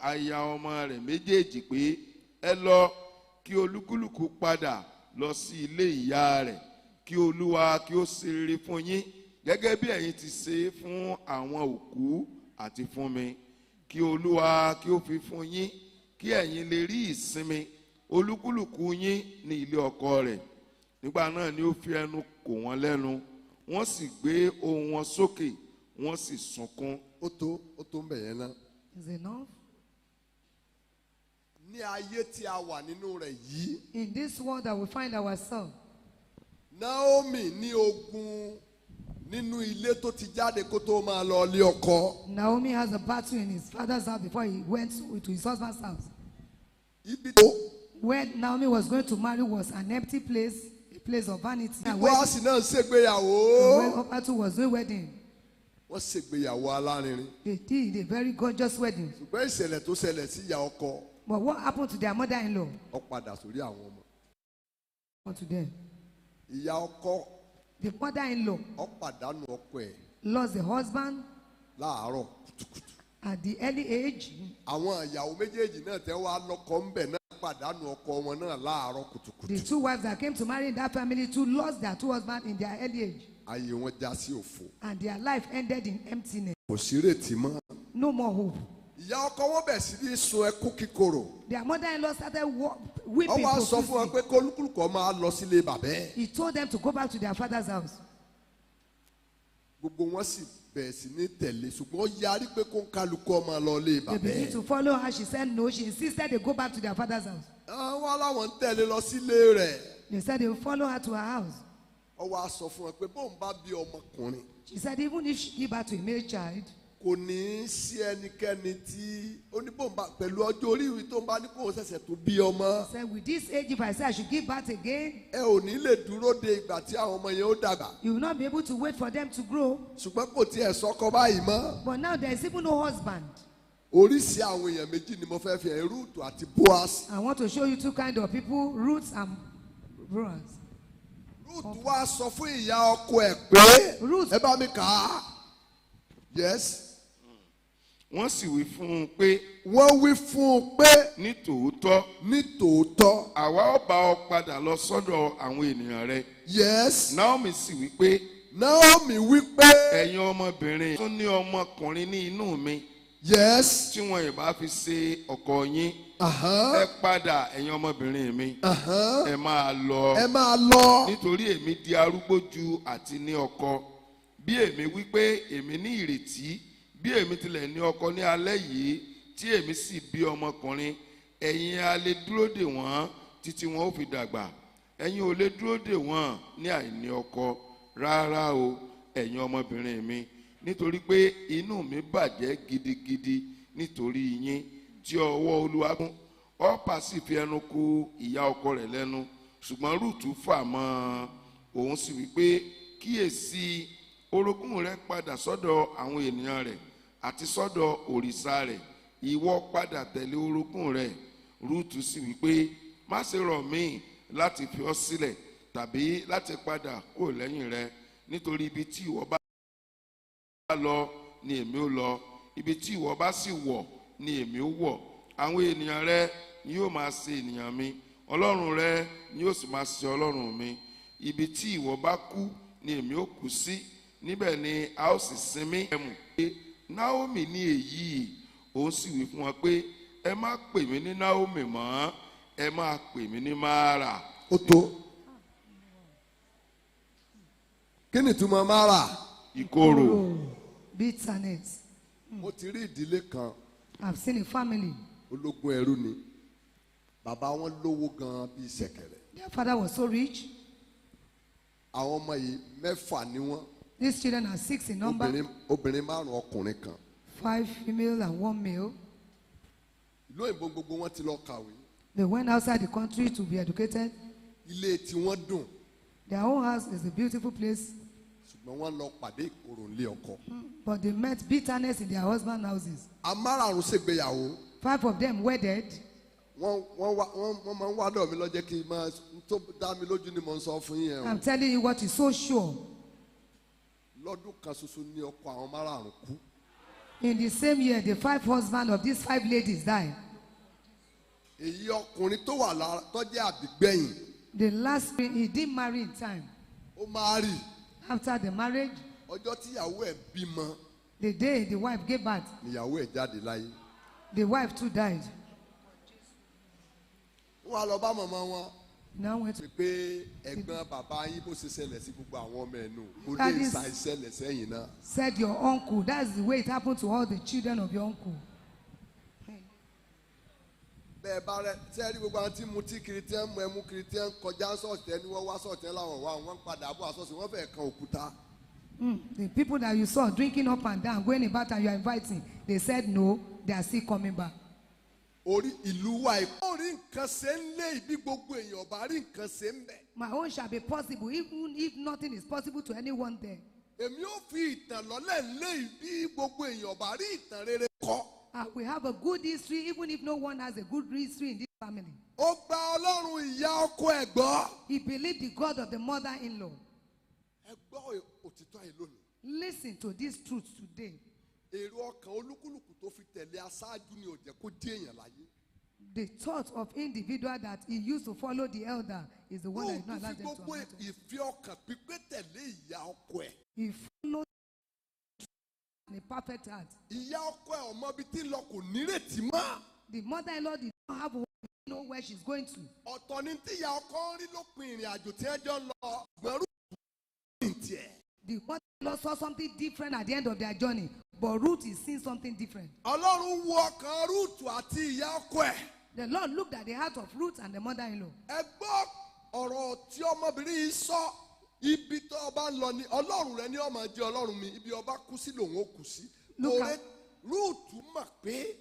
aya ọmọ rẹ̀ méjèèjì pé ẹ lọ kí olúkúlùkù padà lọ sí ilé ìyá rẹ̀, kí Olúwa kí ó ṣe rere fún yín gẹ́gẹ́ bí ẹ̀yin ti ṣe fún àwọn òkú àti fún mi. Kí Olúwa kí ó fi fún yín kí ẹ̀yin lè rí ìsinmi olúkúlùkù yín ní ilé ọkọ rẹ̀. Nígbà náà ni ó fi ẹnu kò wọ́n lẹ́nu, wọ́n sì gbé ohùn wọn sókè, wọ́n sì sunkún. Ó tó ń bẹ̀ yẹn náà. Is enough? Ní ayé tí a wà nínú rẹ̀ yìí. In this world that we find ourselves. Naomi ní ogun nínú ilé tó ti jáde kó tó máa lọ ilé ọkọ. Naomi has a battle in his father's house before he went to his husband's house. Ibi tó. Where Naomi was going to marry was an empty place, a place of vanity. Boaz náà And ṣègbéyàwó. when Opatu was doing wedding, wọ́n ṣègbéyàwó alárinrin. they did a very gorgeous wedding. Ṣùgbọ́n ìṣẹ̀lẹ̀ tó ṣẹlẹ̀ sí ìyá ọkọ. But what happened to their mother-in-law? Ó padà sórí àwọn ọmọ. What to them? Ìyá ọkọ. The mother-in-law Ó pàdánù ọkọ ẹ̀. lost the husband Láàárọ̀ kùtùkùtù. at the early age. Àwọn ìyàwó méjèèjì náà tẹ́ wá lọ́kọ ń bẹ̀ náà pàdánù ọkọ wọn náà láàárọ̀ kùtùkùtù. The two wives that came to marry in that family too lost their two husbands in their early age. Ayé wọn já sí òfò. And their life ended in emptiness. Kò sí ìrètí mọ́. No more hope. Ìyá ọkọ wọn bẹ̀ sí ní sun ẹkún kíkorò. Their mother-in-law started weeping Ó wá sọ fún wọn profusely. pé kólúkúlùkù máa lọ sílé bàbá ẹ̀. He told them to go back to their father's house. Gbogbo wọn sì bẹ̀rẹ̀ sí ní tẹ̀lé ṣùgbọ́n ó yarí pé kó ń kálukú máa lọ lé They bàbá began ẹ̀. to follow her. She said no. She insisted they go back to their father's house. Àwọn aláwọ̀ ń tẹ̀lé lọ sílé rẹ̀. They said they will follow her to her house. Ó wá sọ fún wọn pé bóun bá bí ọmọkùnrin She said even if she give birth to a male child, kò ní í sí ẹnikẹ́ni tí ó ní bóun bá pẹ̀lú ọjọ́ orí ìwé tó ń bá ní kó o ṣẹ̀ṣẹ̀ tó bí ọmọ. said with this age if I say I should give birth again, Ẹ ò ní lè dúró de ìgbà tí àwọn ọmọ yẹn ó dàgbà. you will not be able to wait for them to grow. Ṣùgbọ́n kò tiẹ̀ sọ́kọ báyìí mọ́. But now there is even no husband. Oríṣi àwọn èèyàn méjì ni mo fẹ́ fi ẹ̀ Ruth àti Boaz. I want to show you two kinds of people, Ruth and Boaz. Ruth wá sọ fún ìyá ọkọ ẹ̀ pé Ruth. ẹ bá mi kà á. Yes. Wọ́n sì wí fún un pé Wọ́n wí fún un pé ní tòótọ́ ní tòótọ́. àwa ó bá ọ padà lọ sọ́dọ̀ àwọn ènìyàn rẹ. Yes. Naomi sì wí pé Naomi wí pé. ẹ̀yin ọmọbìnrin tún ní ọmọkùnrin ní inú mi Yes. tí wọn ìbá fi ṣe ọkọ yín. Uh-huh. Ẹ padà ẹ̀yin ọmọbìnrin mi. Uh-huh. Ẹ máa lọ. Ẹ máa lọ. Nítorí èmi di arúgbó ju àti ní ọkọ. Bí èmi wí pé èmi ní ìrètí, bí èmi tilẹ̀ ní ọkọ ní alẹ́ yìí tí èmi sì bí ọmọkùnrin, ẹ̀yin a lè dúró dè wọ́n títí wọn ó fi dàgbà. Ẹ̀yin ò lè dúró dè wọ́n ní àìní ọkọ rárá o, ẹ̀yin ọmọbìnrin mi, nítorí pé inú mi bàjẹ́ gidigidi nítorí yín tí ọwọ́ Olúwa kún. Ọ́pà sì fi ẹnu kò ìyá ọkọ rẹ̀ lẹ́nu, ṣùgbọ́n Rúùtù fà mọ́ òun sì wí pé kíyèsí orogún rẹ̀ padà sọ́dọ̀ àwọn ènìyàn rẹ̀ àti sọ́dọ̀ òrìṣà rẹ̀, ìwọ padà tẹ̀lé orogún rẹ̀. Rúùtù sì wí pé má ṣe rọ̀ mí láti fi ọ́ sílẹ̀ tàbí láti padà kúrò lẹ́yìn rẹ, nítorí ibi tí ìwọ bá lọ ni èmi ó lọ, ibi tí ìwọ bá sì wọ̀ ni èmi ó wọ̀. Àwọn ènìyàn rẹ ni yóò máa ṣe ènìyàn mi, Ọlọ́run rẹ ni yóò sì máa ṣe Ọlọ́run mi. Ibi tí ìwọ bá kú ni èmi ó kú sí, níbẹ̀ ni a ó sì sin mí. Naomi ní èyí, òun sì wí fún wọn pé ẹ má pè mí ní Naomi mọ́, ẹ máa pè mí ní Mara. Ó tó. Kí ni ìtumọ̀ Mara? Ìkorò. Bitterness. Mo ti rí ìdílé kan. I've seen a family. Ológun ẹrú ni. Bàbá wọn lówó gan bíi ṣẹ̀kẹ̀rẹ̀. Their father was so rich. Àwọn ọmọ yìí mẹ́fà ni wọ́n. These children are 6 in number. Obìnrin márùn-ún ọkùnrin kan. 5 female and 1 male. Ìlú òyìnbó gbogbo wọn ti lọ kàwé. They went outside the country to be educated. Ilé tí wọ́n dùn. Their own house is a beautiful place. Ṣùgbọ́n wọ́n lọ pàdé ìkorò nílé ọkọ. But they met bitterness in their husband's houses. Amárààrún ṣègbéyàwó. 5 of them wedded. Wọ́n máa ń wá dọ̀ mí lọ́jọ́ kí n máa tó dá mi lójú ni mo ń sọ fún yín yẹn o. I'm telling you what is so sure. Lọ́dún kan ṣoṣo ní ọkọ àwọn márààrún kú. In the same year, the 5 husbands of these 5 ladies died. èyí ọkùnrin tó wà lára tó jẹ́ àbígbẹ̀yìn The last, he didn't marry in time. ó máa rì After the marriage, ọjọ́ tíyàwó ẹ̀ bímọ the day the wife gave birth, níyàwó ẹ̀ jáde láyé. the wife too died. wọ́n á lọ bá màmá wọn Now went to, pé ẹ̀gbọ́n bàbá yín bó ṣe ṣẹlẹ̀ sí gbogbo àwọn ọmọ ẹ̀ nù kó That lè is- sa ìṣẹ̀lẹ̀ sẹ́yìn náà. said your uncle. That's the way it happened to all the children of your uncle. bẹ́ẹ̀ bá rẹ sẹ́ẹ̀rí gbogbo àwọn tí mu tí kìrìtìyàn mu ẹmu kìrìtìyàn kọjá sọ̀tẹ́ ni wọ́n wá sọ̀tẹ́ láwọn wá wọ́n padà bọ̀ àsọ̀sẹ̀ wọ́n fẹ́ẹ̀ kan òkúta. The people that you saw drinking up and down, going about and you are inviting, they said no, they are still coming back. orí ìlú wa ìkọ́. ó rí nǹkan ṣe ń lé ìbí gbogbo èèyàn ọ̀bá rí nǹkan ṣe ń bẹ̀. My own shall be possible, even if nothing is possible to anyone there. èmi ò fi ìtàn lọ́lẹ̀ ń lé ìbí gbogbo èèyàn ọ̀bá rí ìtàn rere kọ́. We have a good history, even if no one has a good history in this family. ó gba ọlọ́run ìyá ọkọ ẹ̀ gbọ́. He believed the God of the mother-in-law. ẹ gbọ́ òtítọ́ yìí lónìí. Listen to this truth today. èrò ọkàn olúkúlùkù tó fi tẹ̀lé aṣáájú ni ò jẹ́ kó dé èèyàn láyé. The thought of individual that he used to follow the elder is the one that is not Lóòótọ́ allowed fi them to gbogbo enter. ìfẹ́ ọkàn pípé tẹ̀lé ìyá ọkọ ẹ̀. He followed in a perfect heart. ìyá ọkọ ẹ̀ ọmọ bíi tí ń lọ kò nírètí mọ́. The mother-in-law did not have hope, did not know where she's going to. ọ̀tọ̀ ni tí ìyá ọkọ ń rí lópin ìrìn àjò tí ẹ jọ ń lọ. gbẹ̀rú ní tiẹ̀. The mother-in-law saw something different at the end of their journey, but Ruth is seeing something different. ọlọ́run wo ọkàn rúùtù àti ìyá ọkọ ẹ̀. The Lord looked at the heart of Ruth and the mother-in-law. ẹ gbọ́ ọ̀rọ̀ tí ọmọbìnrin yìí sọ. ibi tó ọba ń lọ ni ọlọ́run rẹ ní ọmọ jẹ́ ọlọ́run mi ibi ọba kú sí lòun ó kú sí. Look Torí at- rúùtù mọ̀ pé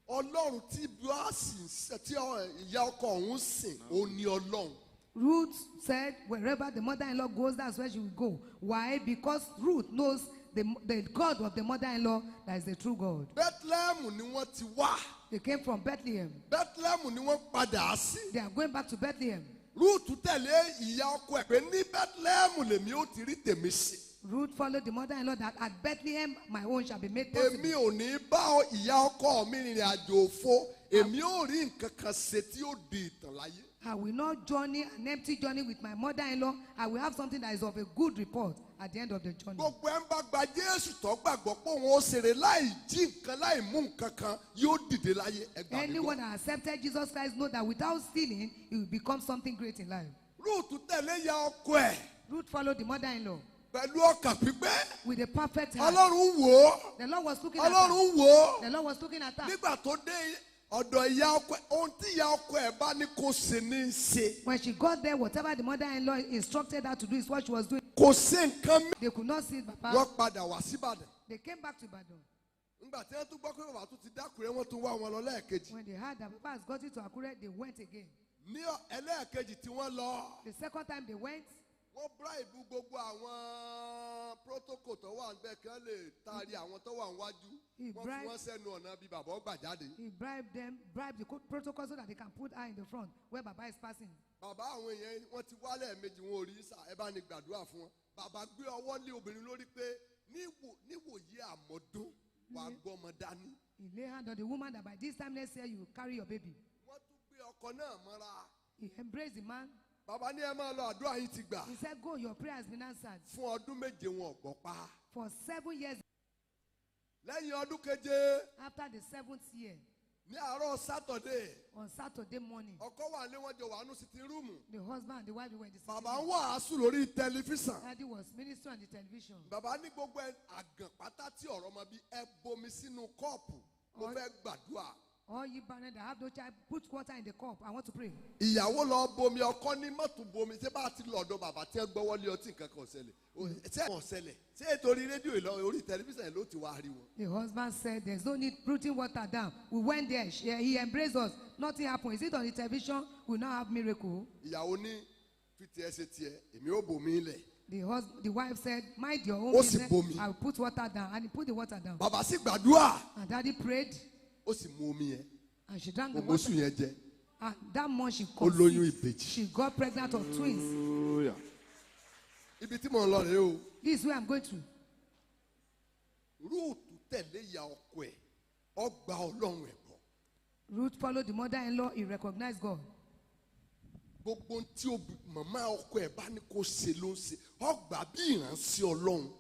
ọlọ́run tí bíọ́sì tí ìyá ọkọ òun sìn ó ní ọlọ́run. Ruth said, wherever the mother-in-law goes, that's where she will go. Why? Because Ruth knows the God of the mother-in-law that is the true God. Bethlehem ni wọ́n ti wá. They came from Bethlehem. Bethlehem ni wọ́n padà sí. They are going back to Bethlehem. Rúùtù tẹ̀lé ìyá ọkọ ẹ̀ pé ní Bethlehem lèmi ó ti rí tèmi sí. Ruth followed the mother-in-law that at Bethlehem my own shall be made possible. Èmi ò ní bá ìyá ọkọ mi rìnrìn àjò òfo. Èmi ò rí nǹkan kan ṣe tí ó di ìtàn láyé. I will not journey an empty journey with my mother-in-law. I will have something that is of a good report at the end of the journey. Gbogbo ẹ̀ ń bá gba Jésù tó gbàgbọ́ pé òun ó ṣeré láì jí nǹkan láì mú nǹkan kan yóò dìde láyé ẹgbàá mi Anyone gbọ́. that accepted Jesus Christ know that without stealing, he will become something great in life. Rúùtù tẹ̀lé ìyá ọkọ ẹ̀ Ruth followed the mother-in-law pẹ̀lú ọkàn pípé. with a perfect heart. Ọlọ́run wò ó. The Lord was looking at her. Ọlọ́run wò ó. The Lord was looking at her. Nígbà tó dé ọ̀dọ̀ ìyá ọkọ ẹ̀ ohun tí ìyá ọkọ ẹ̀ bá ní kó ṣe ní í ṣe. When she got there, whatever the mother-in-law instructed her to do is what she was doing. Kò sí nǹkan mi. They could not see it, Papa. Wọ́n padà wá síbàdàn. They came back to Ibadan. Nígbà tí wọ́n tún gbọ́ pé bàbá tún ti dákùrẹ́ wọ́n tún wá wọn lọ lẹ́ẹ̀kejì. When they heard that Papa has got it to Akure, they went again. Ní ẹlẹ́ẹ̀kejì tí wọ́n lọ. The second time they went, Wọ́n bribe gbogbo àwọn protocol tó wà níbẹ̀ kí wọ́n lè taari àwọn tó wà níwájú. He Wọ́n fi bribed- wọ́n sẹ́nu ọ̀nà bí bàbá ọgbà jáde. he bribed the protocol so that they can put her in the front where Baba is passing. Bàbá àwọn èèyàn wọ́n ti wálẹ̀ méjì wọn ò rí sà ẹ bá ní gbàdúrà fún wọn. Bàbá gbé ọwọ́ lé obìnrin lórí pé níwòye àmọ́dún wàá gbọ́mọ dání. He lay hand on the woman that by this time next year you will carry your baby. Wọ́n tún gbé ọkọ náà mọ́ra. He embraced the man. Bàbá ní ẹ máa lọ àdúrà yìí ti gbà. He said, go, your prayer has been answered. Fún ọdún méje wọn ò gbọ́ pa. For 7 years, Lẹ́yìn ọdún keje after the 7th year, ní àárọ̀ Sátọ̀dé on Saturday morning, ọkọ wà lé wọn jọ wà nù sitting room. the husband and the wife they were in the sitting Bàbá ń room. wàásù lórí tẹlifíṣàn. Daddy was ministering on the television. Bàbá ní gbogbo àgàn pátá tí ọ̀rọ̀ ọmọ bí ẹ bomi sínú kọ́ọ̀pù mo fẹ́ gbàdúrà. All you barren that have no child, put water in the cup. I want to pray. Ìyàwó lọ bomi ọkọ ní mọ́tò bomi ṣé bá ti lọ́dọ̀ bàbá tí ẹ gbọ́wọ́ lé ọtí nǹkan kan ṣẹlẹ̀. Ṣé wọn ṣẹlẹ̀ ṣé ètòrí rédíò ìlọ orí tẹlifíṣàn ló ti wá rí wọn. The husband said, there's no need putting water down. We went there. He embraced us. Nothing happened. Is it on the television? We now have miracle. Ìyàwó ní fi tiẹ̀ ṣe tiẹ̀ èmi ò bomi lẹ̀. The wife said, mind your own Ó sì business. bomi. I will put water down. And he put the water down. Bàbá sì gbàdúrà And daddy prayed. ó sì mu omi yẹn. And she drank the Òmòsù water. yẹn jẹ. And that month she Ó lóyún conceived. ìbejì. She got pregnant of twins. Hallelujah. Ibi tí mò ń lọ rèé o. This is where I'm going to. Rúùtù tẹ̀lé ìyá ọkọ ẹ̀ ó gba Ọlọ́run ẹ̀ bọ̀. Ruth followed the mother-in-law. He recognized God. Gbogbo tí màmá ọkọ ẹ̀ bá ní kó ṣe ló ń ṣe ó gbà bí ìránṣẹ́ Ọlọ́run.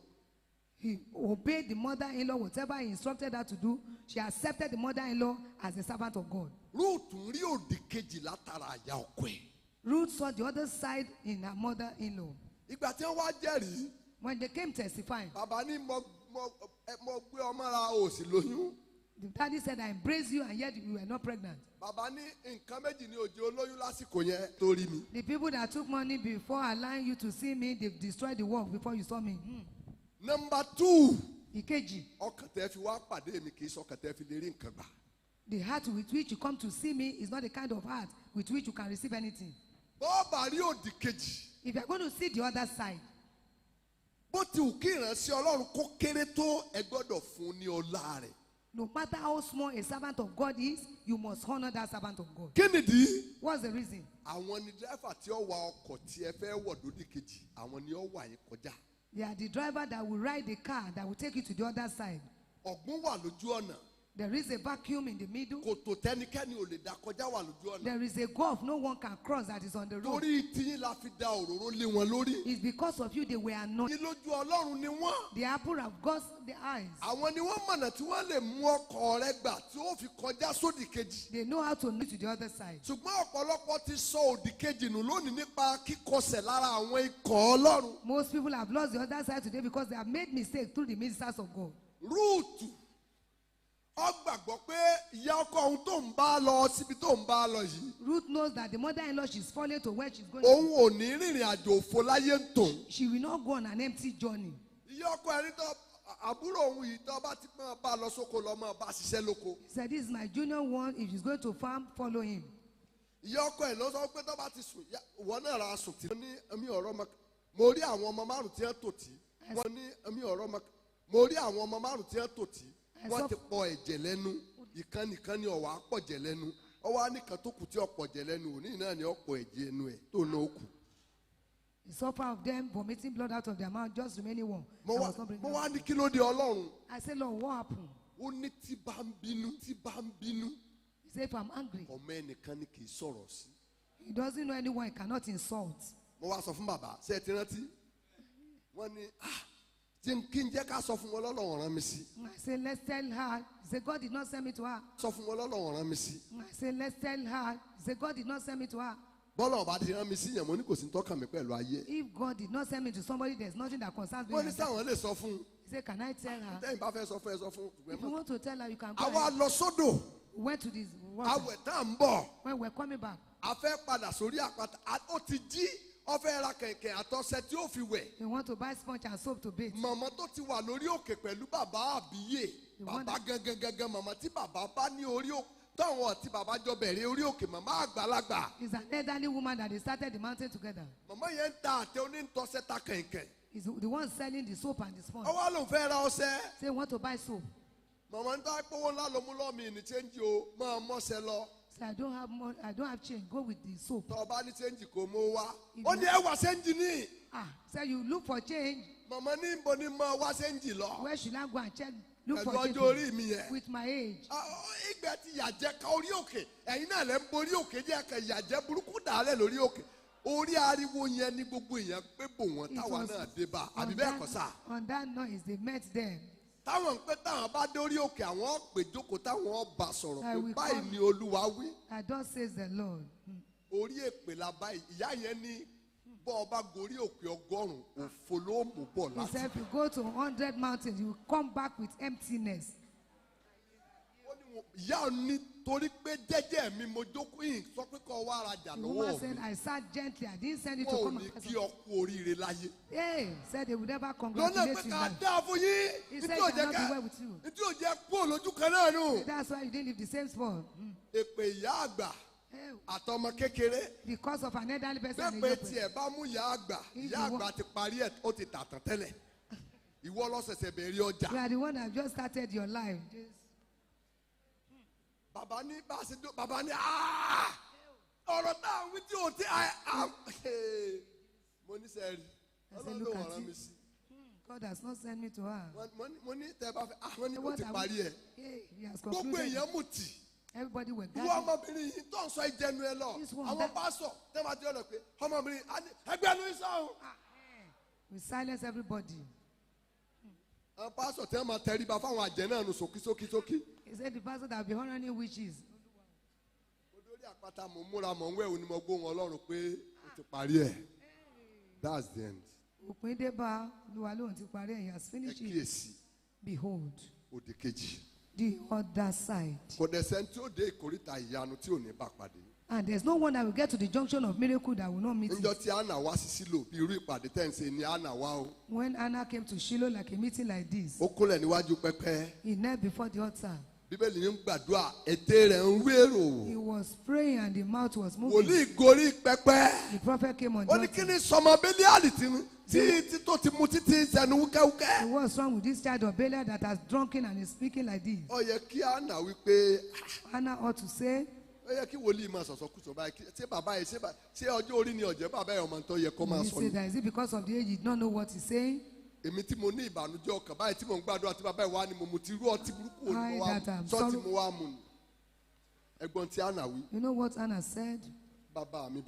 He obeyed the mother-in-law. Whatever he instructed her to do, she accepted the mother-in-law as a servant of God. Ruth rí òdì kejì látara ìyá ọkọ ẹ̀. Ruth saw the other side in her mother-in-law. Ìgbà tí wọ́n wá jẹ́rìí. When they came testifying, Bàbá ní mo gbé ọmọ ra òsì lóyún. the daddy said, I embrace you, and yet you were not pregnant. Bàbá ní nǹkan méjì ní òjò olóyún lásìkò yẹn torí mi. The people that took money before allowing you to see me, they destroyed the work before you saw me. Number 2. Ìkejì, Ọkàn tẹ́ fi wá pàdé mi kì í sọkàn tẹ́ fi lè rí nǹkan gbà. the heart with which you come to see me is not the kind of heart with which you can receive anything. Bó bá rí òdì kejì. If you are going to see the other side, Bó ti wù kí ìránṣẹ́ Ọlọ́run kó kéré tó ẹ gbọ́dọ̀ fún ní ọlá rẹ̀. no matter how small a servant of God is, you must honor that servant of God. Kí nìdí? What's the reason? Àwọn ni dírẹ́fà tí ó wa ọkọ̀ tí ẹ fẹ́ wọ̀ lódì kejì. Àwọn ni ó wà yín kọjá. They are the driver that will ride the car that will take you to the other side. Ọ̀gbun wà lójú ọ̀nà. There is a vacuum in the middle. Kòtò tẹ́nikẹ́ni ò lè dá kọjá wà lójú ọ̀nà. There is a gulf no one can cross that is on the road. Torí tíyín la fi da òróró lé wọn lórí. It's because of you they were anointed. Ní lójú Ọlọ́run ni wọ́n. The apple of God's the eyes. Àwọn ni wọ́n mọ̀nà tí wọ́n lè mú ọkọ̀ rẹ gbà tí ó fi kọjá sódì kejì. They know how to lead to the other side. Ṣùgbọ́n ọ̀pọ̀lọpọ̀ ti sọ òdì kejì nù lónìí nípa kíkọsẹ̀ lára àwọn ikọ̀ Ọlọ́run. Most people have lost the other side today because they have made mistakes through the ministers of God. Rúùtù ó gbàgbọ́ pé ìyá ọkọ òun tó ń bá lọ síbi tó ń bá lọ yìí. Ruth knows that the mother-in-law she's following to where she's going. Òun ò ní rìnrìn àjò òfo láyé ń tòun. She will not go on an empty journey. Ìyá ọkọ ẹni tó àbúrò òun yìí tó bá ti máa bá lọ sóko lọ máa bá ṣiṣẹ́ lóko. He said, this is my junior one. If she's going to farm, follow him. Ìyá ọkọ ẹ̀ ló sọ pé tó bá ti sùn ìwọ náà ra sùn tí. Wọ́n ní ẹ̀mí ọ̀rọ̀ ọmọ mo rí àwọn ọmọ márùn tí wọ́n tò tí. Wọ́n ní ẹ̀mí ọ̀rọ̀ ọmọ mo rí àwọn ọmọ márùn tí wọ́n tò tí. Wọ́n ti pọ ẹ̀jẹ̀ lẹ́nu. Ìkan nìkan ni ọ̀wà pọ̀jẹ̀ lẹ́nu. Ọwọ́ nìkan tó kù tí ọ̀pọ̀jẹ̀ lẹ́nu òní náà ni ọ̀pọ̀ ẹ̀jẹ̀ ẹnu ẹ̀ tó náà kù. The suffer of them vomiting blood out of their mouth, just remaining one. Mo wá ní kí ló dé Ọlọ́run. I said, Lord, what happened? Ó ní tí bá ń bínú. He said, if I'm angry, Ọmọ ẹnìkan ni kì í sọ̀rọ̀ sí. he doesn't know anyone he cannot insult. Mo wá sọ fún bàbá ṣé ẹ ti rántí. Wọ́n ní kí n jẹ́ ká sọ fún wọn lọ́lọ́run rán mi sí. I said, let's tell her. He said, God did not send me to her. Sọ fún wọn lọ́lọ́run rán mi sí. I said, let's tell her. He said, God did not send me to her. Bọ́lá ọba ti rán mi sí yẹn mo ní kò sí tọ́kàn mi pẹ̀lú ayé. If God did not send me to somebody, there's nothing that concerns me. Wọ́n ní sáwọn lè sọ fún un. He said, can I tell her? Tẹ́yìn bá fẹ́ sọ fún ẹ sọ fún If you want to tell her, you can go. àwa ahead. lọ sódò. We went to this water. Àwẹ̀ tá à ń bọ̀. When we're coming back, A fẹ́ padà sórí àpáta. Ó ti jí. Ó fẹ́ ra kẹ̀kẹ́ àtọṣẹ tí ó fi wẹ̀. we want to buy sponge and soap to bathe. Màmá tó ti wà lórí òkè pẹ̀lú bàbá àbíyè. Bàbá gangan màmá tí bàbá bá ní orí òkè. Táwọn àti bàbá jọ bẹ̀rẹ̀ orí òkè màmá àgbàlagbà. He's an elderly woman that they started the mountain together. Màmá yẹn ń ta àtẹ onítọ́sẹ́ ta kẹ̀kẹ́. He's the one selling the soap and the sponge. Ọwọ́ ló ń fẹ́ ra ọṣẹ. Say, want to buy soap. Màmá ń dá pọ́wọ́ ńlá ló mú lọ́mì ní chẹ́ńjì o máa mọ́ṣẹ́ lọ. Say, I don't have money. I don't have change. Go with the soap. Tọ́ ọba ní chẹ́ńjì kò mú wá. Ó ní ẹ wá chẹ́ńjì ní. Say, you look for change. Màmá ní ibo ni máa wá chẹ́ńjì lọ. Where should I go and check? Look Pẹ̀lú for ọjọ́ change. orí mi yẹn. With my age. Ìgbẹ́ ti yàjẹ́ ka orí òkè. Ẹ̀yin náà lẹ́ ń borí òkè jẹ́ ka yàjẹ́ burúkú dàálẹ̀ lórí òkè. Orí ariwo yẹn ní gbogbo èèyàn pé bò wọ́n It táwa was náà dé bá. on Àbí bẹ́ẹ̀ kọ́ sà. on that noise, they met them. Táwọn ń pẹ́ táwọn bá dé orí òkè àwọn pè jókòó táwọn bá sọ̀rọ̀ I pé will báyìí come. ni Olúwa wí. That thus says the Lord. Orí èpè la báyìí. Ìyá yẹn ní bọ́ ọba gorí òkè 100 òfo ló mú bọ̀ He láti. said, if you go to 100 mountains, you will come back with emptiness. Ìyá ní torí pé jẹ́jẹ́ mi mo jókòó yìí sọ pé kọ́ wá rajà The woman lọ́wọ́ said, mi. I sat gently. I didn't send you to Wọ́n ò come ní and kí ọ kú oríire láyé. Hey, said they would never Lọ́nà congratulate pé you. ká now. dáa fún yín. He Nítorí said, ò it jẹ́ cannot be ká well with you. nítorí ò jẹ́ kú olójú kan náà nù. That's why you didn't leave the same spot. Èpè ìyá àgbà Hey, àtọmọ kékeré. because of an elderly person. and a Bẹ́ẹ̀ young pé person. tiẹ̀ bá mú ìyá àgbà. If Ìyá you àgbà ti parí ẹ̀ ó ti tàtàn tẹ́lẹ̀. Ìwọ ló ṣẹ̀ṣẹ̀ bẹ̀rẹ̀ ọjà. You are the one that just started your life. Bàbá ní bá a ṣe dó bàbá ní ọ̀rọ̀ táwọn wí tí ò tí mo ní sẹ́ẹ̀rì I said, Ọlọ́run look ló at rán you. mi sí. God has not sent me to her. Mo ní tẹ́ bá fẹ́ wọ́n ní ó What ti are parí ẹ̀. Hey, he has Gbogbo concluded. èèyàn mú tì. Everybody were Wọ́n gathered. ọmọbìnrin yìí tó ń sọ ìjẹnu ẹ lọ. This one, Àwọn that- pásọ̀ tẹ́ máa ti ọ̀nà pé ọmọbìnrin ẹgbẹ́ ló ń sọ̀hún. We silence everybody. Àwọn pásọ̀ tẹ́ máa tẹríba fáwọn àjẹ́ náà nù sókí. He said the pastor that will be honoring witches. Odori àpáta mò ń múra mò ń wẹ̀ òní mo gbóhùn Ọlọ́run pé ó ti parí ẹ̀. That's the end. Òpin dé bá Olúwa lóhùn ti parí ẹ̀, he has Ẹ finished it. kíyèsí Behold, òdì kejì. the other side. Kò dẹ̀ sẹ́ni tí ó dé ìkórìtà ìyanu tí ò ní bá pàdé. And there's no one that will get to the junction of miracle that will not meet Níjọ́ it. tí Hannah wá sí Sílò bí irú ìpàdé tẹ́ ń ṣe ni Hannah wá o. When Hannah came to Shiloh like a meeting like this, Ó kúnlẹ̀ níwájú pẹpẹ. he knelt before the altar. Bíbélì ní ń gbàdúrà ètè rẹ̀ ń wérò. He was praying and the mouth was moving. Wòlíì gorí pẹpẹ. The prophet came on Ó the ní kí altar. ni sọmọ Bélíàlì tí tó ti mu títí sẹ́nu wúkẹ́wúkẹ́. What's wrong with this child of Belial that has drunken and is speaking like this? Ó yẹ kí Hannah wí pé Hannah ought to say, ó yẹ kí wòlíì máa sọ̀sọ̀ kú sọ báyìí ṣé bàbá yìí ṣé ọjọ́ orí ni ọ̀jẹ̀ bàbá yìí ọmọ tó yẹ kó máa he sọ said ni. that is it because of the age he did not know what he's saying? Èmi tí mo ní ìbànújẹ́ ọkàn báyìí tí mo ń gbàdúrà tí bàbá yìí wá ni mo mu ti rú ọtí burúkú òní mo wá I that am sọ tí sorry. mo wá mu ni. Ẹ̀gbọ́n tí Hannah wí You know what Hannah said? bàbá mi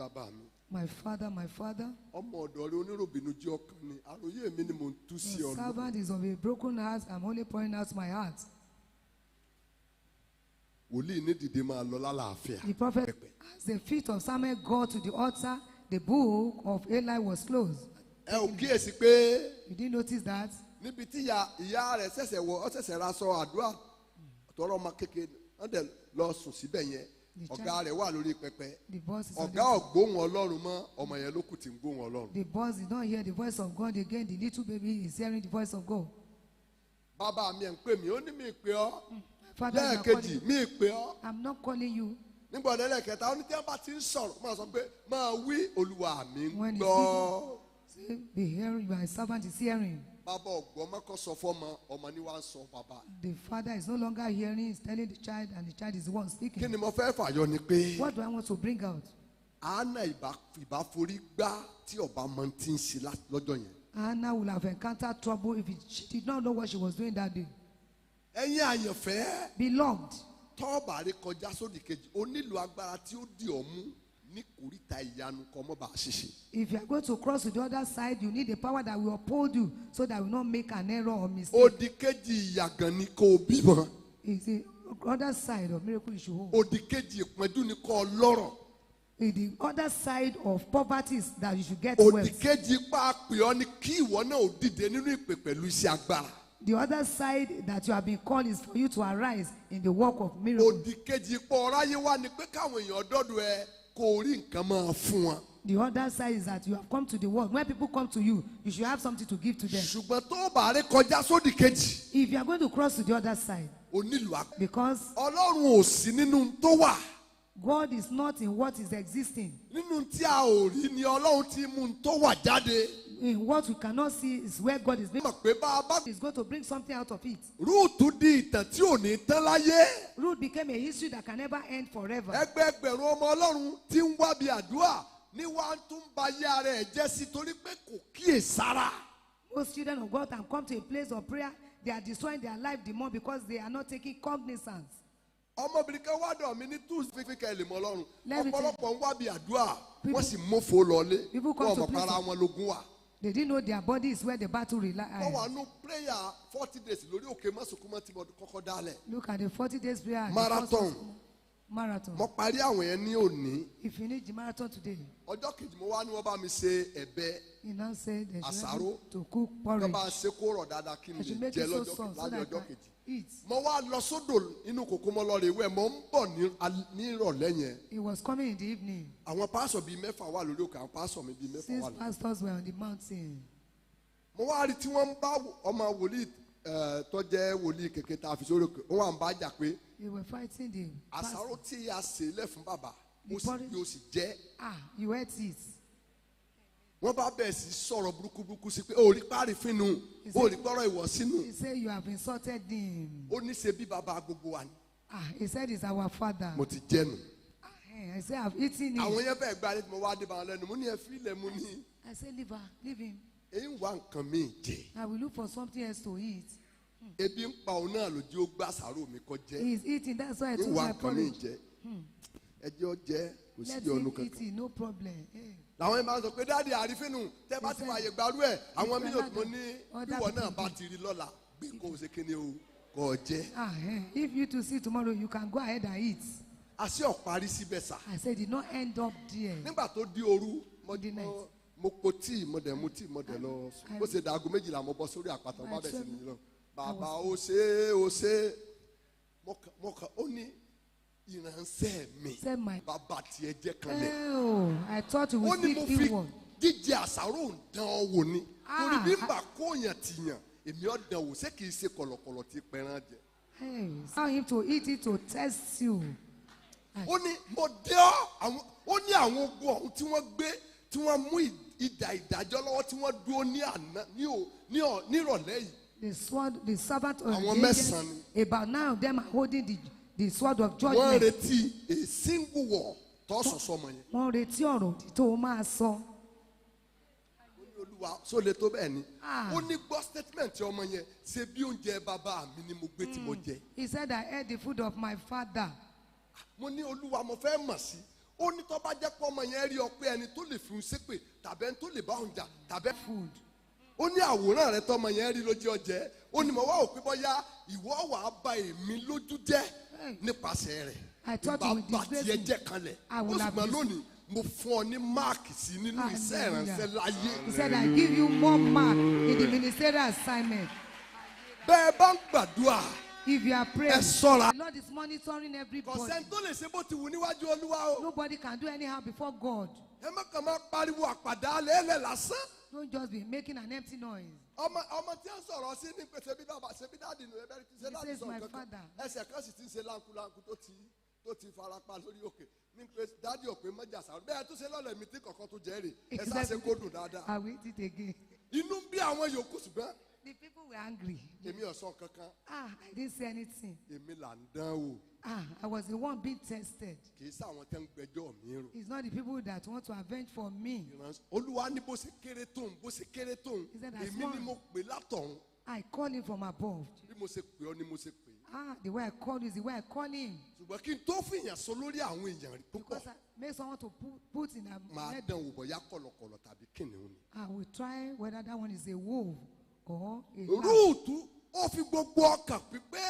My father, ọmọ ọ̀dọ̀ rẹ oníròbìnújẹ́ ọkàn ni àròyé mi ni mò ń tú sí your ọ lọ. servant is of a broken heart. I'm only pouring out my heart. Wòlíì ní dìde máa lọ lálàáfíà. The prophet, as the feet of Samuel got to the altar, the book of Eli was closed. Ẹ ò kíyèsí pé You didn't notice that? níbi tí ìyá rẹ̀ ṣẹ̀ṣẹ̀ ra sọ àdúrà tọrọ ọmọ kékeré wọ́n dẹ̀ lọ sùn síbẹ̀ yẹn ọ̀gá rẹ̀ wà lórí pẹpẹ. The boss is on Ọ̀gá ọ̀gbóhùn Ọlọ́run mọ́ ọmọ yẹn ló kù tí ń gbóhùn Ọlọ́run. The boss did not hear the voice of God again. The little baby is hearing the voice of God. Bàbá mi ẹ̀ ń pè mí ó ní mi pè ọ́ Father, you are lẹ́ẹ̀kejì calling- mi pè ọ́ I'm not calling you. nígbà ọ̀dẹ́ lẹ́ẹ̀kẹta ó ní tí wọ́n bá ti ń sọ̀rọ̀ máa sọ pé máa wí Olúwa mi ń When he's gbọ́. Say, be hearing, my servant is hearing. Bàbá ọ̀gbọ́n mọ́kọ́ sọ fọ́mọ ọmọ ni wàá sọ bàbá. The father is no longer hearing, he's telling the child, and the child is the one speaking. Kí ni mo fẹ́ fàyọ ni pé What do I want to bring out? Hannah ìbá forí gbá tí ọba mọ ti ń ṣe lọ́jọ́ yẹn. Hannah will have encountered trouble if she did not know what she was doing that day. Ẹ̀yin àyànfẹ́ Beloved, tọ́ọ̀bà rẹ kọjá sódì kejì ó nílò agbára tí ó dì ọ́ mú ní kòríta ìyanu kọ́ mọ́ bá a ṣiṣẹ́. if you are going to cross to the other side, you need a power that will uphold you so that you will not make an error or mistake. Òdì kejì ìyàgàn ni kò bímọ. It's the other side of miracle you should hold. Òdì kejì ìpọ́njú ni kò lọ́rọ̀. The other side of poverty is that you should get Òdì wealth. kejì pàápàá ọ́ ni kí ìwọ náà ò dìde nínú ìpè pẹ̀lú iṣẹ́ agbára. The other side that you have been called is for you to arise in the work of miracle. Òdì kejì pọ̀ ọ̀ráyé wá ni pé káwọn èèyàn dọ́dọ̀ ẹ kò rí nǹkan máa fún wọn. The other side is that you have come to the world. When people come to you, you should have something to give to them. Ṣùgbọ́n tó bá rẹ kọjá sódì kejì If you are going to cross to the other side, ó nílò agbára. because Ọlọ́run ò sí nínú tó wà. God is not in what is existing. Nínú tí a ò rí ni Ọlọ́run ti mú un tó wà jáde. In what we cannot see is where God is Mọ̀ pé bá a bá going to bring something out of it. Rúùtù di ìtàn tí ò ní tán láyé. Ruth became a history that can never end forever. Ẹgbẹẹgbẹ̀rún ọmọ Ọlọ́run tí ń wá bí àdúrà ní wàá tún ba ayé ara ẹ̀ jẹ́ sí torí pé kò kíyèsára. Most children of God can come to a place of prayer. They are destroying their life the more because they are not taking cognizance. Ọmọbìnrin kan wá dọ̀ mí ní túùsì fífi lè mọ Ọlọ́run. Let me tell you. Ọ̀pọ̀lọpọ̀ ń wá bí àdúrà People- wọ́n sì mófo lọlé. People come Wọ́n to mọ̀ para places- wọn lógún wà. They didn't know their body is where the battle Wọ́n relies. wà nù prayer 40 days lórí òkè mọ́sùnkúmọ́ tí mo kọ́kọ́ dálẹ̀. Look at the 40 days prayer. Marathon. Marathon. Mo parí àwọn yẹn ní òní. If you need the marathon today, Ọjọ́ kejì mo wá ní wọ́n bá mi ṣe ẹ̀bẹ̀. you now say they should Àsáró. help to cook Wọ́n porridge. bá ṣe kó rọ̀ dáadáa kí n They should lè make jẹ it so lọ́jọ́ soft so lálẹ́ that I ọjọ́ can kejì. eat. Mo wá lọ sódò inú kòkó mọ́ lọ rè wẹ̀ mo ń bọ̀ ní ìrọ̀lẹ́ yẹn. It was coming in the evening. Àwọn pásọ̀ bíi mẹ́fà wà lórí òkè àwọn pásọ̀ mi bíi mẹ́fà Six wà lórí. pastors were on the mountain. Mo wá rí tí wọ́n ń bá ọmọ wòlíì tó jẹ́ wòlíì kékeré tá a fi sórí òkè wọ́n wà ń bá jà pé They were fighting the àsáró pastor. tí a sè lẹ̀ fún bàbá The porridge. yóò sì jẹ́. You ate it. Wọ́n bá bẹ̀rẹ̀ sí sọ̀rọ̀ burúkú sí pé ó rí párí fínnu ó rí pọ́rọ̀ ìwọ̀ sínú. He said you have insulted him. Ó ní ṣe bí bàbá gbogbo wa ni. He said it's our father. Mo ti jẹ́nu. I said I've eaten Àwọn it. yẹn fẹ́ gba ẹni tí mo wá dé bá wọn lẹ́nu mo ní ẹ fi ilẹ̀ mu ní. I said leave her, leave him. èyí wá nǹkan míì jẹ. I will look for something else to eat. Ebi ń pa òun náà lójú ó gbá sàárò mi kọ jẹ. He is eating, that's why I took èyí wá my nǹkan míì porridge. jẹ. Ẹjọ́ jẹ kò sí Let ọ̀nù him kankan. eat it, no problem. Làwọn ẹ̀ máa ń sọ pé dáàdi àrífínù tẹ́ bá ti fààyè gbarú ẹ̀ àwọn míì ò mọ ní bíwọ náà bá ti rí lọ́la bí kò ṣe kíni o kò jẹ. If you to see tomorrow, you can go ahead and eat. Àṣé ọ̀parí síbẹ̀ sà. I said, did not end up there. Nígbà tó di òru Midnight. mo po tíì mo dẹ̀ mu tíì mo dẹ̀ lọ sùn. Bó ṣe dàgó 12 mo bọ́ sórí àpáta mo bá bẹ̀ sí ní lọ. Bàbá ó ṣe mo kàn ó ní ìránṣẹ́ mi Said my bàbá tiẹ̀ jẹ́ kanlẹ̀. oh, I thought you Ó would ní mo speak fi evil. jíjẹ àṣàrò ń dán ọ wò ni. Torí Ah. bí n bá kóyàn tìyàn èmi ọ̀ dán wò ṣé kìí ṣe kọ̀lọ̀kọ̀lọ̀ tí pẹran jẹ. Hey, allow him to eat it to test you. Ó ní mo dé àwọn ó ní àwọn ogun ọ̀hún tí wọ́n gbé tí wọ́n mú ìdà ìdájọ́ lọ́wọ́ tí wọ́n dúró ní àná nírọ̀lẹ́ yìí. The servant of Àwọn the mẹ́sàn-án angels, about 9 of them are holding the sword of Wọ́n judgment. retí a single war tó sọ̀sọ́ ọmọ yẹn. Wọ́n retí ọ̀rọ̀ òdì tó o máa sọ. Ó ní Olúwa só le tó bẹ́ẹ̀ ni. Ah. Ó ní gbọ́ statement ọmọ yẹn ṣe bí oúnjẹ bàbá mi ni mo gbé tí mo jẹ. He said, I ate the food of my father. Mo ní Olúwa mo fẹ́ mọ̀ sí. Ó ní tó bá jẹ́ pé ọmọ yẹn rí ọ pé ẹni tó lè fi un ṣépè tàbí ẹni tó lè bá òun jà tàbí Food. ó ní àwòrán rẹ tọmọ yẹn rí lójú ọjẹ ó ní mo wá òpin bóyá ìwọ wà á ba èmi lójú jẹ nípasẹ̀ rẹ̀ I thought you would ìbá disgrace tiẹ̀ me. jẹ́ kanlẹ̀ I ó will sì have mọ dis- lónìí mo fún ọ ní máàkì sí nínú iṣẹ́ ìránṣẹ́ láyé. He said, I give you more mark in the ministerial assignment. Bẹ́ẹ̀ bá ń gbàdúrà If you are ẹ praying, ṣọ́ra. the Lord is monitoring everybody. Kọ̀sẹ́ni tó lè ṣe bó ti wù níwájú Olúwa o. Nobody can do anyhow before God. Ẹ má kàn máa pariwo àpàdá lẹ́lẹ̀ lásán. Don't just be making an empty noise. Ọmọ tí ń sọ̀rọ̀ sí ní pé ṣebí dáàdì nù ẹbẹ̀rẹ̀ tí ṣe He dáàdì says, sọ my nǹkan kan. father. Ẹsẹ̀ kan sì ti ń ṣe láńkúláńkú tó ti farapa lórí òkè ní pé dáàdì òpin mọ́jà sàrò bẹ́ẹ̀ tó ṣe lọ́lẹ̀ mi tí kọ̀ọ̀kan tó jẹ́ rè ẹ sá ṣe kó dùn dáadáa. I will eat it again. Inú ń bí àwọn yòókù ṣùgbọ́n The people were angry. èmi ọ̀sán kankan I didn't say anything. èmi là ń dán wò I was the one being tested. kì í sáwọn tẹ́ ń gbẹjọ́ mi rò. It's not the people that want to avenge for me. Olúwa ní bó ṣe kéré tóun bó ṣe kéré tóun He said, "As èmi one." ni mo pè látọ̀hún I call him from above. bí mo ṣe pè ọ́ ni mo ṣe pè é. The way I call you is the way I call him. Ṣùgbọ́n kí n tó fìyàn sọ lórí àwọn èèyàn rí púpọ̀ Because I make someone to put in a máa head. dán wò bóyá kọ̀lọ̀kọ̀lọ̀ tàbí kìnìún ni. I will try whether that one is a wolf or a lamb. Rúùtù ó fi gbogbo ọkàn pípé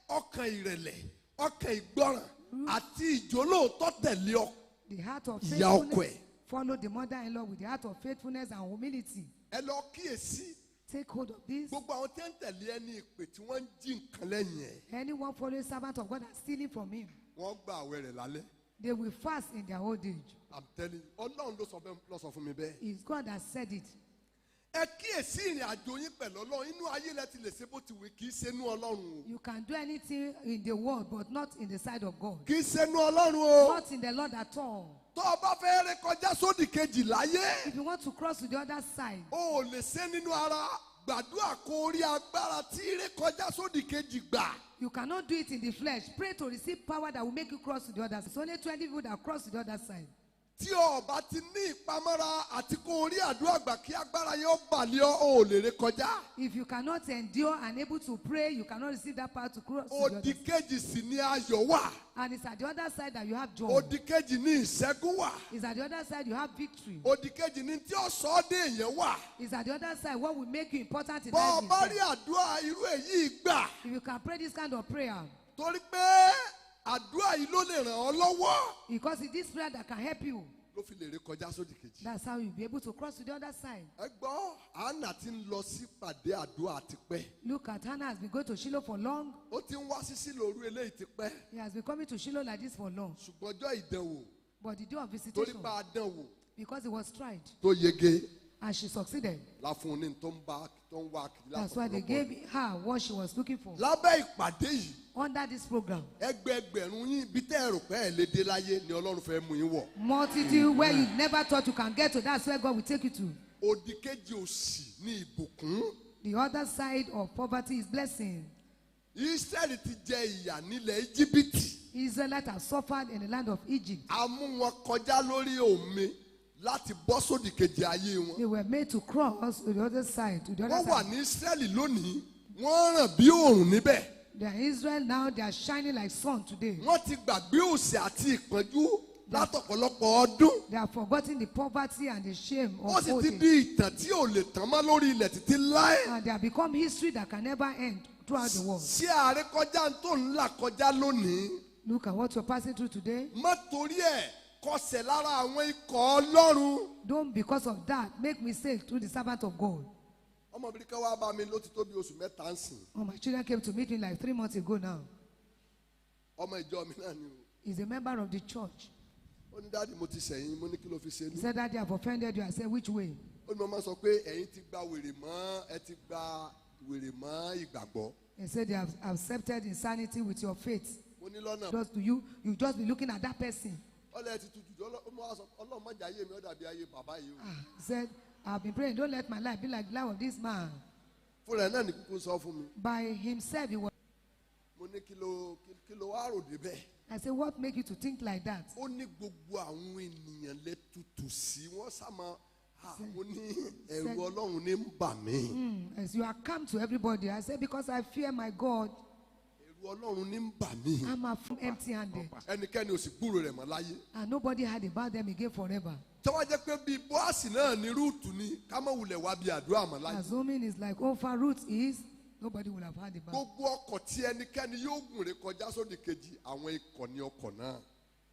ọkàn ìrẹ̀lẹ̀ ọkàn ìgbọràn àti ìjólóòtọ́ tẹ̀lé ọ. The heart of Ìyá ọkọ ẹ̀. faithfulness. Follow the mother-in-law with the heart of faithfulness and humility. Ẹ lọ kíyèsí Take hold of this. gbogbo àwọn tí ń tẹ̀lé ẹni ìpè tí wọ́n ń jí nǹkan lẹ́yìn ẹ̀. Anyone following servant of God and stealing from him, Wọ́n gba àwẹ̀ rẹ̀ lálẹ́. they will fast in their old age. I'm telling you, Ọlọ́run ló sọ fún mi bẹ́ẹ̀. It's God that said it. Ẹ kíyèsí ìrìn àjò yín pẹ̀lú Ọlọ́run inú ayé lẹ ti lè ṣe bó ti wù kì í ṣe inú Ọlọ́run o. You can do anything in the world, but not in the side of God. Kì í ṣe inú Ọlọ́run o. Not in the Lord at all. Tó o bá fẹ́ ré kọjá sódì kejì láyé. If you want to cross to the other side, O ò lè ṣe nínú ara gbàdúrà kó rí agbára tí ré kọjá sódì kejì gbà. you cannot do it in the flesh. Pray to receive power that will make you cross to the other side. It's only 20 people that cross to the other side. Tí o bá ti ní ìpamọ́ra àti kó rí àdúrà gbà kí agbára yẹn ó bàlẹ́ ọ o ò lè ré kọjá. If you cannot endure and able to pray, you cannot receive that power to cross to the other Òdì side. kejì sì ni ayọ̀ wà. And it's at the other side that you have joy. Òdì kejì ni ìṣẹ́gun wà. It's at the other side you have victory. Òdì kejì ni tí ó sọ ọ́ dé èèyàn wà. It's at the other side what will make you important in Bọ́ ọ life. bá is rí that àdúrà irú èyí gbà. If you can pray this kind of prayer, Torí pé àdúrà yìí ló lè ràn ọ́ lọ́wọ́. because it's this prayer that can help you. Ló fi lè ré kọjá sódì kejì. That's how you'll be able to cross to the other side. Ẹ gbọ́ Hannah ti ń lọ sí pàdé àdúrà tipẹ́. Look at Hannah has been going to Shiloh for long. Ó ti ń wá sí Sílò òru eléyìí tipẹ́. He has been coming to Shiloh like this for long. Ṣùgbọ́n ọjọ́ ìdánwò But the day of torí visitation, bá a dánwò because he was tried tó yege and she succeeded, la fún un ní tó ń wá kiri that's why they gave her what she was looking for. Lábẹ́ ìpàdé yìí Under this program, ẹgbẹẹgbẹ̀rún yín ibi tẹ́ ẹ rò pé ẹ lè dé láyé ni Ọlọ́run fẹ́ mú yín wọ̀. multitude where you never thought you can get to, that's where God will take you to. Òdì kejì òṣì ní ìbùkún. The other side of poverty is blessing. Ísírẹ́lì ti jẹ ìyà nílẹ̀ Íjíbítì. Israelites have suffered in the land of Egypt. A mú wọn kọjá lórí omi láti bọ́ sódì kejì ayé wọn. They were made to cross to the other side, to the other wọ́n wà side. ní Ísírẹ́lì lónìí wọ́n ràn bí òòrùn níbẹ̀. They are Israel now, they are shining like sun today. wọ́n ti gbàgbé òṣì àti ìpọ́njú látọ̀pọ̀lọpọ̀ ọdún. They have forgotten the poverty and the shame ó of sì old ti age. di ìtàn tí ò lè tán mọ́ lórí ilẹ̀ títí láé. And they have become history that can never end throughout the world. ṣé àrékọjá tó ń là kọjá lónìí. Look at what you're passing through today. má torí ẹ̀ kọsẹ̀ lára àwọn ikọ̀ Ọlọ́run. Don't, because of that, make mistake through the servant of God. ọmọbìnrin kan wá bá mi ló ti tó bí oṣù mẹ́ta ń sìn. Oh, my children came to meet me like 3 months ago now. ọmọ ìjọ mi náà ni o. He's a member of the church. ó ní dáàdi mo ti sẹ̀yìn mo ní kí ló fi ṣe He ní. said, Daddy, I've offended you. I said, which way? ó ní mo máa sọ pé ẹ̀yin ti gba wèrè mọ́ ẹ ti gba wèrè mọ́ ìgbàgbọ́. He said, they have accepted insanity with your faith. mo ní lọ́nà. Just to you just be looking at that person. ọlẹ́ ti tutù ọlọ́run má jẹ́ ayé mi ó dàbí ayé bàbá yìí o. He said, I've been praying, don't let my life be like the life of this man. fúnra ẹ̀ náà ní kúkú sọ fún mi. By himself, he was. mo ní kí ló wá rò débẹ̀. I said, what make you to think like that? ó ní gbogbo àwọn ènìyàn lè tutù sí wọ́n sàmọ́ mo ní ẹ̀rù ọlọ́run ní ń bà mí. As you are come to everybody, I said, because I fear my God, ẹ̀rù ọlọ́run ní ń bà mí. I'm empty-handed. ẹnikẹ́ni ò sì gbúrò rẹ̀ mọ́ láyé. And nobody heard about them again forever. tọ́wọ́ jẹ́ pé bíi bọ́ọ̀sì náà ní rúùtù ni ká má wulẹ̀ wá bí àdúrà mọ́ láyé. Assuming it's like Ophir root is, nobody will have heard about. gbogbo ọkọ̀ tí ẹnikẹ́ni yóò gùn rè kọjá sódì kejì àwọn ikọ̀ ní ọkọ̀ náà.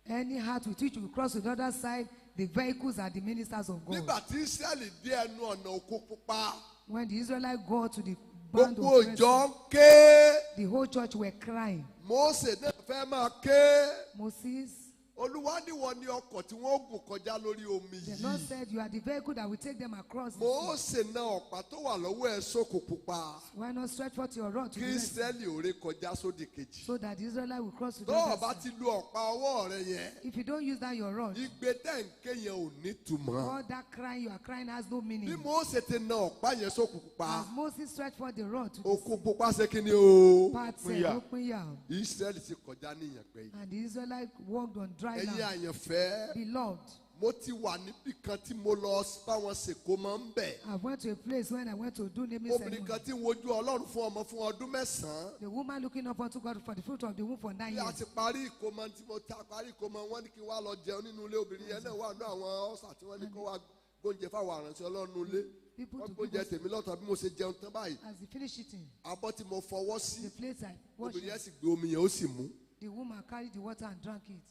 Any heart with which we cross to the other side, the vehicles are the ministers of God. nígbà tí Ísírẹ́lì dé ẹnu ọ̀nà Òkun Pupa When the Israelites go to the band gbogbo of Red ìjọ Sea, ń ké the whole church were crying. Mósè náà fẹ́ máa ké Moses, Olúwa níwọ ni ọkọ̀ tí wọ́n gùn kọjá lórí omi the Lord yìí. said, you are the vehicle that will take them across the sea. Mósè náà ọ̀pá tó wà lọ́wọ́ ẹ̀ sókun pupa Why not stretch forth your rod to kí the Red Sea, Ísírẹ́lì ò ré kọjá sódì kejì. so that the Israelites will cross to the tó o other bá side? ti lu ọ̀pá ọwọ́ rẹ yẹn If you don't use that your rod, igbe tẹ̀ ń ké yẹn ò ní túmọ̀. all that crying you are crying has no bí meaning. Mósè ti na ọ̀pá yẹn sókun pupa As Moses stretched forth the rod to the Òkun Pupa ṣe kí ni o. part said, open your mouth. Ísírẹ́lì ti kọjá ní ìyàngbẹ́ yìí. And the Israelites walked on dry ẹ̀yin land. àyànfẹ́ Beloved, mo ti wà níbì kan tí mo lọ báwọn ṣèkó máa ń bẹ̀. I went to a place when I went to do naming obìnrin kan ceremony. tí ń wojú Ọlọ́run fún ọmọ fún ọdún 9. The woman looking up unto God for the fruit of the womb for 9 bí a years. ti parí ìkómọ tí mo ta parí ìkómọ wọn ní kí n wá lọ jẹun nínú ilé obìnrin yẹn náà wà ní àwọn ọ̀sà tí wọ́n ní kó wá gbóúnjẹ fáwọn àrànṣẹ́ Ọlọ́run ilé. People wọ́n to gbóúnjẹ give us, tèmi lọ́tọ̀ bí mo ṣe jẹun tán báyìí. as they finish eating, abọ́ tí mo fọwọ́ sí the plate I washed, obìnrin yẹn sì gbé omi yẹn ó sì mú. the woman carried the water and drank it.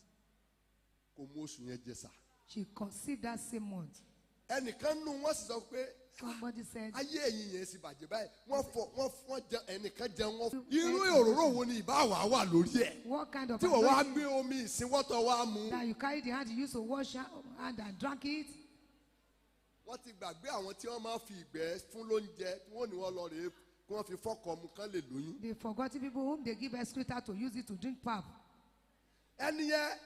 kò mú oṣù yẹn jẹ sà. She conceived that same month. ẹnìkan nù wọ́n sì sọ pé Somebody said, ayé ẹ̀yin yẹn sì bàjẹ́ báyìí wọ́n jẹ ẹnìkan jẹun wọn. irú òróró wo ni ìbá wà wà lórí ẹ̀. what kind of tí wọ́n wá anointing gbé omi ìsínwọ́tọ̀ wá mú. that you carried the hand you used to wash your hand and drank it? wọ́n ti gbàgbé àwọn tí wọ́n máa fi ìgbẹ́ fún lóúnjẹ tí wọ́n ní wọ́n lọ rèé kí wọ́n fi fọ́kọ̀ mu kán lè lóyún. They forgotten people whom they give excreta to use it to drink pap. ẹni yẹn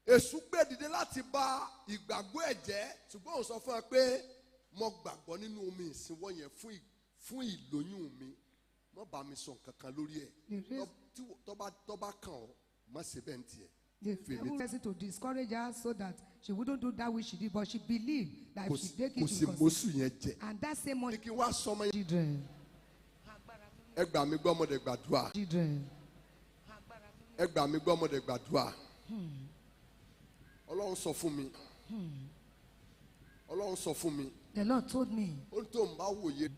èṣù gbé dìde láti bà ìgbàgbọ́ ẹ̀ jẹ́ ṣùgbọ́n òun sọ fún ẹ pé mo gbàgbọ́ nínú omi ìsìnwọ́ yẹn fún ìlóyún mi mo bá mi sọ nǹkan kan lórí ẹ̀ tó bá kàn ọ́ má ṣe bẹ́ẹ̀ ń tiẹ̀. The devil person to discourage her so that she wouldn't do that which she did, but she believed that if she take kò it, sì she would mọ́sù yẹn jẹ. and that same ní month, kí wá sọmọ yẹn. children, ẹ gbà mí gbọ́ ọmọdé gbàdúrà. children, ẹ gbà mí gbọ́ ọmọdé gbàdúrà. Ọlọ́run sọ fún mi. Ọlọ́run sọ fún mi. the Lord told me, ó ní tó ń bá wòye.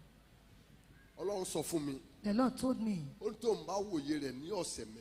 Ọlọ́run sọ fún mi. the Lord told me, ó ní tó ń bá wòye rẹ̀ ní ọ̀sẹ̀ mẹ́rin.